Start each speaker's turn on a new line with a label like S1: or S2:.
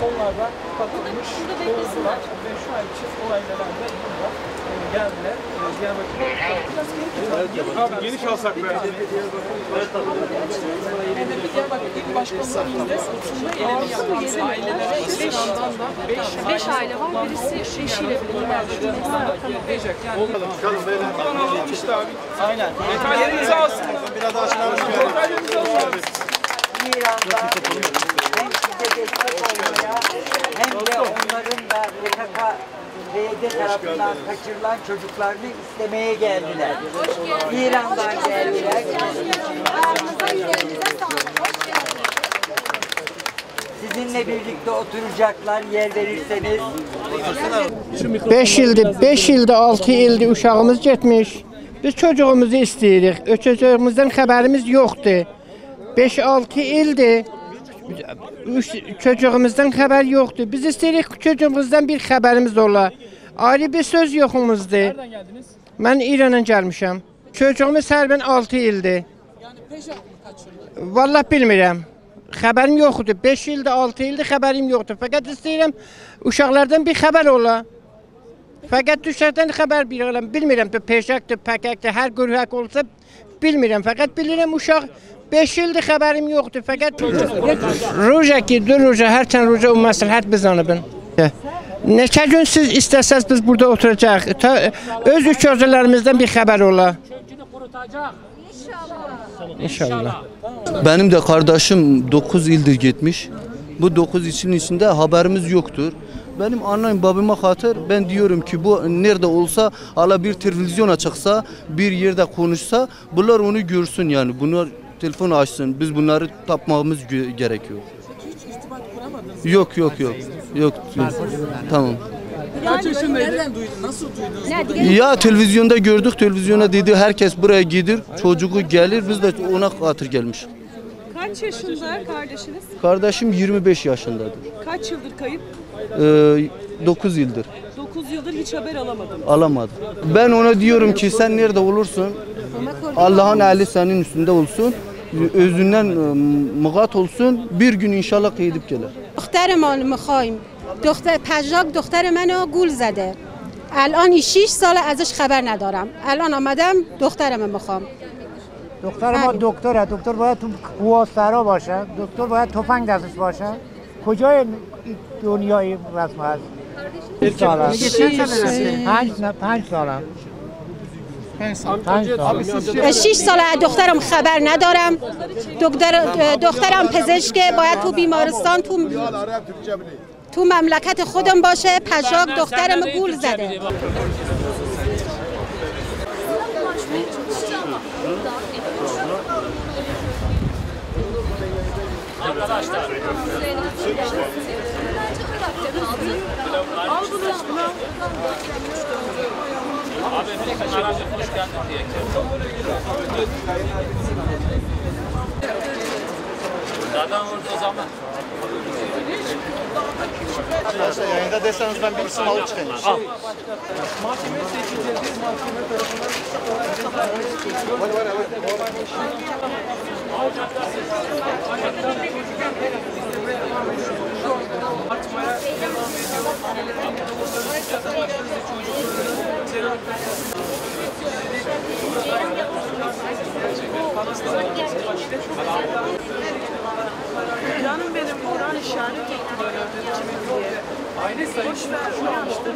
S1: Onlardan katılmış oldular ve şu an çift olaylarında burada geldiler.
S2: Abi geniş alsak be.
S1: HDP Diyarbakır İl Başkanlığı'nda ailelere 5 aile var. Birisi eşiyle birlikte.
S2: Almıştı abi.
S1: Aynen.
S2: Detaylarınızı alsın.
S3: Biraz aşağı
S2: Detaylarınızı alsın abi.
S4: İran'da hem size destek olmaya hem de onların da PKK-PYD tarafından kaçırılan çocuklarını istemeye geldiler. İran'dan geldiler. Sizinle birlikte oturacaklar yer verirseniz.
S5: 5 ildir, 6 ildir uşağımız getmiş. Biz çocuğumuzu istəyirik. Çocuğumuzdan xəbərimiz yoxdur. 5-6 ildir çocuğumuzdan xəbər yoxdur. Biz istəyirik çocuğumuzdan bir xəbərimiz ola. Ayrı bir söz yoxumuzdur.
S1: Nereden geldiniz?
S5: Mən İrandan gəlmişəm. Çocuğumuz sərbənd 6 ildir.
S1: Yani PJAK mı kaçırdı?
S5: Vallahi bilmirəm. Xəbərim yoxdur. 5 ildir, 6 ildir xəbərim yoxdur. Fəqət istəyirəm uşaqlardan bir xəbər ola. Fəqət düşərdən xəbər bilmirəm. PJAK-dır, PKK-dır, hər qürhək olsa bilmirəm. Fəqət bilirəm uşaq 5 ildir xəbərim yoxdur. Fəqət ruja ki, ruja, hərçən ruja o məsləhət biz anıbın. Neçə gün siz istəsəz biz burada oturacaq. Öz ülkələrimizdən bir xəbər ola. İnşallah.
S6: Benim de kardeşim 9 ildir gitmiş. Bu 9 ilin içinde haberimiz yoktur. Benim annem babama hatır ben diyorum ki bu nerede olsa hala bir televizyona çıksa bir yerde konuşsa bunlar onu görsün yani bunlar telefon açsın biz bunları tapmamız gerekiyor.
S1: Hiç irtibat kuramadınız.
S6: Yok. Tamam.
S1: Kaç yaşındaydı? Nereden duydun? Nasıl duydunuz?
S6: Ya televizyonda gördük televizyona dedi herkes buraya gider çocuğu gelir biz de ona hatır gelmiş.
S7: Kaç yaşında kardeşiniz?
S6: Kardeşim 25 yaşındadır.
S7: Kaç yıldır kayıp?
S6: 9 yıldır.
S7: 9 yıldır hiç haber alamadınız.
S6: Alamadı. Ben ona diyorum ki sen nerede olursun? Allah'ın eli senin üstünde olsun. Özünden mıgat olsun. Bir gün inşallah gidip gelir.
S8: دخترمان میخوایم پژاک دختر منو گول زده الان 6 سال ازش خبر ندارم الان آمدم دخترمو میخوام
S9: دختر ما دکتره دکتر باید تو قواسترا باشه دکتر باید تفنگ دستش باشه کجای دنیای رسم هست 5 سال
S8: 6 سال از دخترم خبر ندارم دخترم پزشکه باید تو بیمارستان تو مملکت خودم باشه پژاک دخترم گول زده
S10: Abi hoş geldin diye. Zaten orada o zaman.
S3: Arkadaşlar yayında deseniz ben bir isim alıp çıkayım.
S10: Al.
S1: Mahkeme seçileceğiz. Mahkeme artmaya devam
S7: Canım benim Kur'an işaret etti bana diye.
S1: Aile sayısı şu an işte